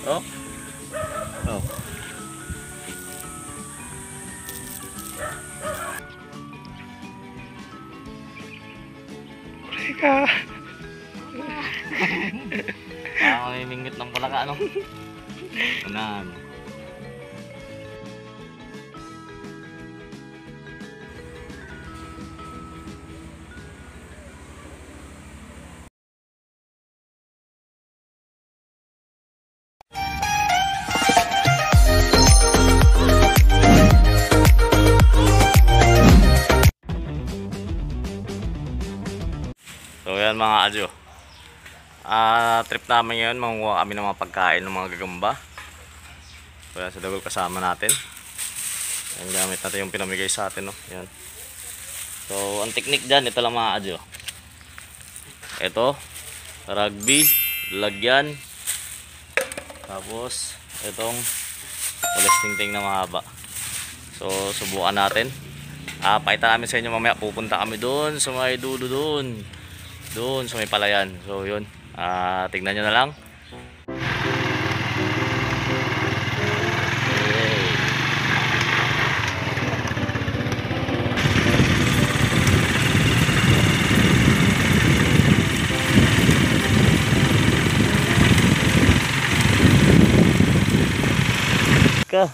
Oh. Oh. Teka. Mamimingit ng palaka, ano? Unahan. So yan mga adyo, trip namin ngayon, mangunguha kami ng mga pagkain ng mga gagamba. So yan, sa dagol kasama natin. Yan, gamit natin yung pinamigay sa atin, no? Yan. So ang technique dyan, ito lang mga adyo. Ito, rugby, lagyan. Tapos itong ulas ting-ting na mahaba. So subukan natin. Pakita namin sa inyo mamaya, pupunta kami doon sa may dulo doon. Doon sa may palayan. So yun, tignan nyo na lang. Ka,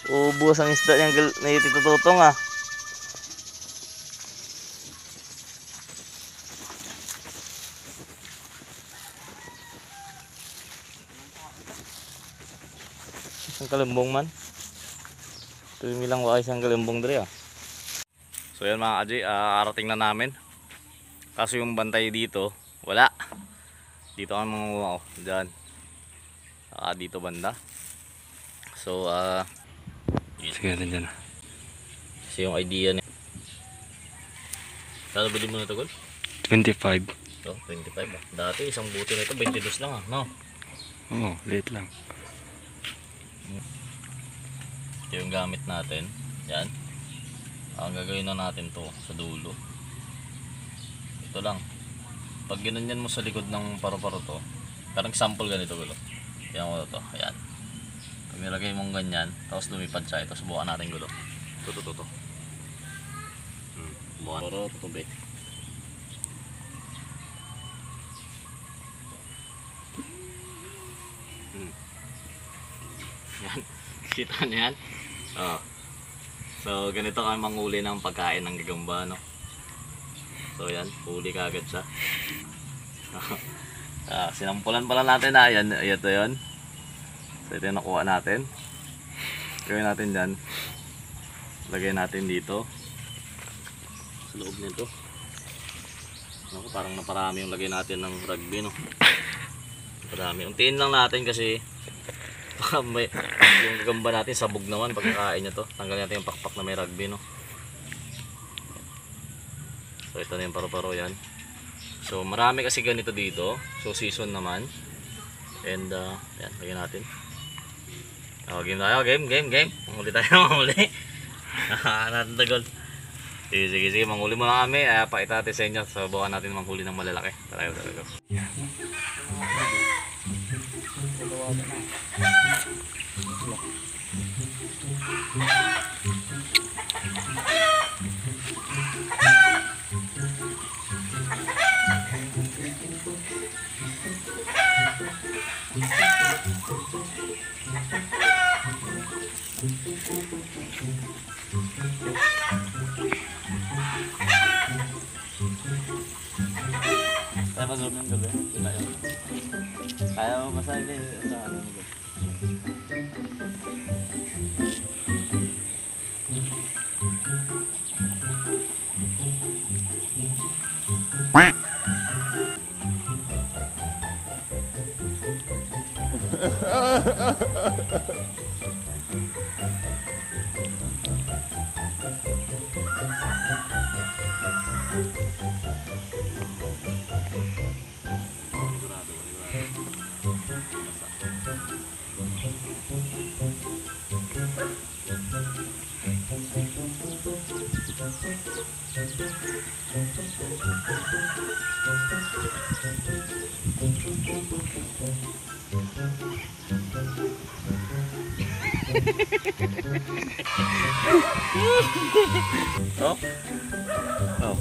ubos ang isda niyang natitututong ah. Isang kalembong man. Tumilang wa isang kalembong diri ah. So yan mga kaji, arating na namin. Kaso yung bantay dito, wala. Dito kami mangunguha, diyan. Dito banda. So sige natin dyan. Kasi yung idea niya. Kano bilhin mo na ito, Gol? 25. So, 25 ah. Dati isang buti na ito, 22 lang ah, no? Oo, late lang. Ito yung gamit natin. Yan. Ang gagawin na natin to sa dulo. Ito lang. Pag ginanyan mo sa likod ng paru-paro to, parang sample ganito, Gol. Yan mo to. Ayan. Pag nilagay mong ganyan, tapos lumipad siya. Ito, subukan natin, Gol. Ito. Bukan. Puro, tutubig. Yan. Kita nyo yan? Oh. So ganito kami manghuli ng pagkain ng gagamba, no? So yan, huli ka agad siya. Sinampulan pala natin na yan. Ito yun. So ito yung nakuha natin. Gawin natin dyan. Lagay natin dito sa loob nito. Naku, parang naparami yung lagay natin ng rugby, no? Naparami. Untiin lang natin kasi may, yung gagamba natin sabog naman pagkakain niya to. Tanggalin natin yung pakpak na may rugby, no? So ito na yung paru-paro yan. So marami kasi ganito dito. So season naman. And yan, lagyan natin. Game tayo, game. Manghuli tayo, manghuli. Natagol. Sige, manghuli muna kami. Pakita natin sa inyo. Subukan natin manghuli ng malalaki. Tara. Kaya mag-zoom yung gabi? Kaya mo masabi sa ano mo gabi? Oh. Oh.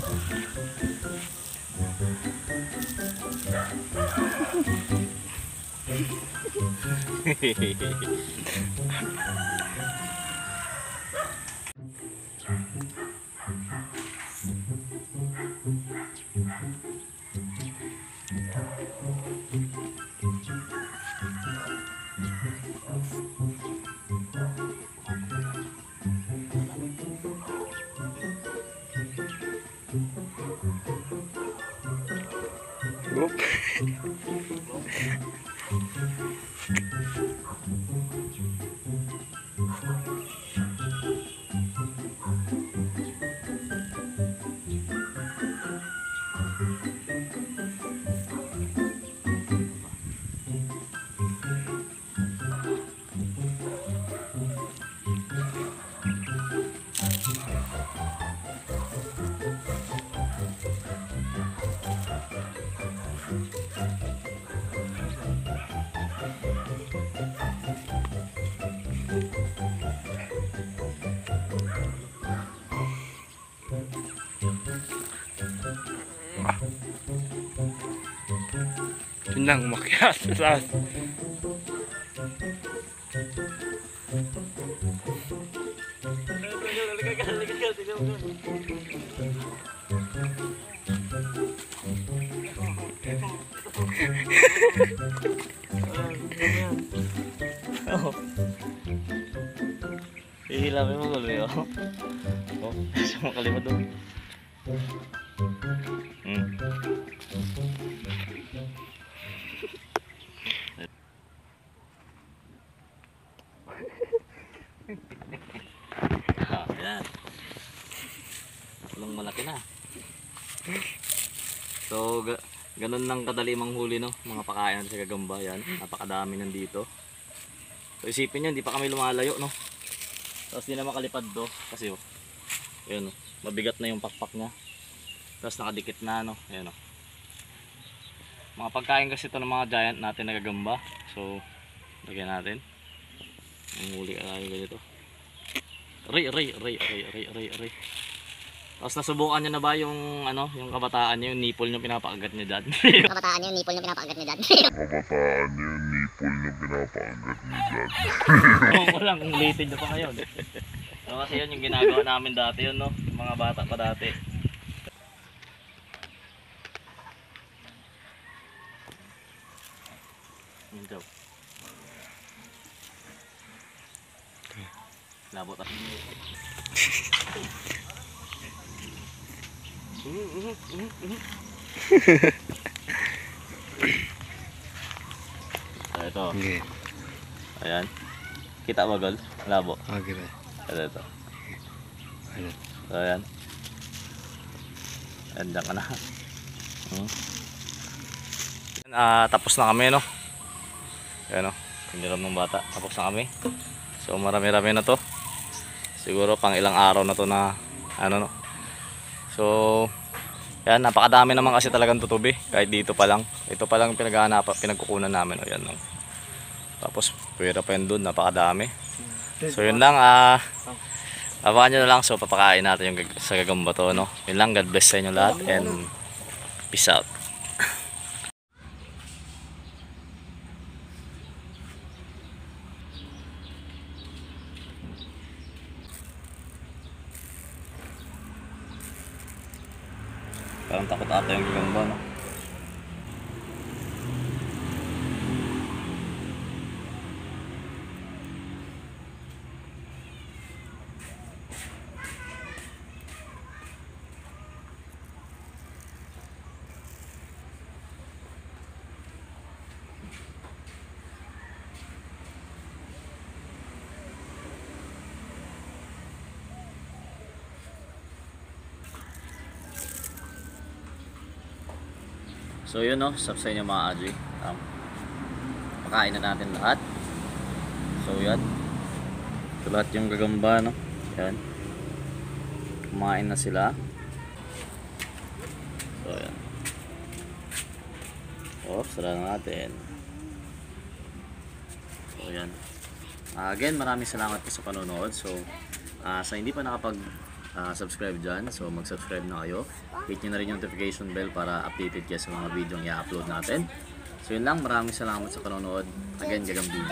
Oop. Yun lang, umakyat sa taas. Oh. Ihilapin mo gulo yun. Oh, kasi makalimot doon. Ayan. Walang malaki na. So, ganun lang kadali manghuli, no? Mga pakain natin sa gagamba. Yan. Napakadami nandito. So, isipin nyo, hindi pa kami lumalayo, no? Tapos di na makalipad do. Kasi, oh. Ayan, oh. Mabigat na yung pakpak niya. Tapos nakadikit na, no? Ayan, oh. Mga pagkain kasi ito ng mga giant natin na gagamba. So, lagyan natin. Manghuli ka tayo ganito. Aray. Tapos nasubukan niyo na ba yung ano, yung kabataan niyo, yung nipple niyo pinapakagat niyo dad? Kabataan niyo, nipple niyo pinapakagat ni dad. Oo lang, kung ulitin niyo pa ngayon. So, kasi yun yung ginagawa namin dati yun, no? Yung mga bata pa dati. Yun daw. Labot ah. So, ito. Okay. Ayan. Kita ba gol? Labo. Okay ba? Ito. Ayan. So, ayan. Andiyan ka na. Tapos na kami, no? Ayan, no? Piniram ng bata. Tapos na kami. So, marami-rami na to. Siguro pang ilang araw na to na ano, no? So, yan, napakadami naman kasi talagang tutubi. Kahit dito pa lang. Ito pa lang pinagkukunan namin. O, yan, no? Tapos, pwera pa yun dun. Napakadami. So, yun lang. Abangan nyo na lang. So, papakain natin yung sa gagamba to, no? Yun lang. God bless sa inyo lahat. And peace out. Parang takot ata yung gagamba, no? So yun, no, sub sa inyo mga Aji. Pakain na natin lahat. So yan. Ito lahat yung gagamba, no. Yan. Kumain na sila. So yan. Oh, sara na natin. So yan. Again, maraming salamat po sa panonood. So, sa hindi pa nakapag-subscribe dyan, so mag-subscribe na kayo. Hit nyo na rin yung notification bell para updated kayo sa mga video i-upload natin. So, yun lang. Maraming salamat sa panonood. Again, Gagambino.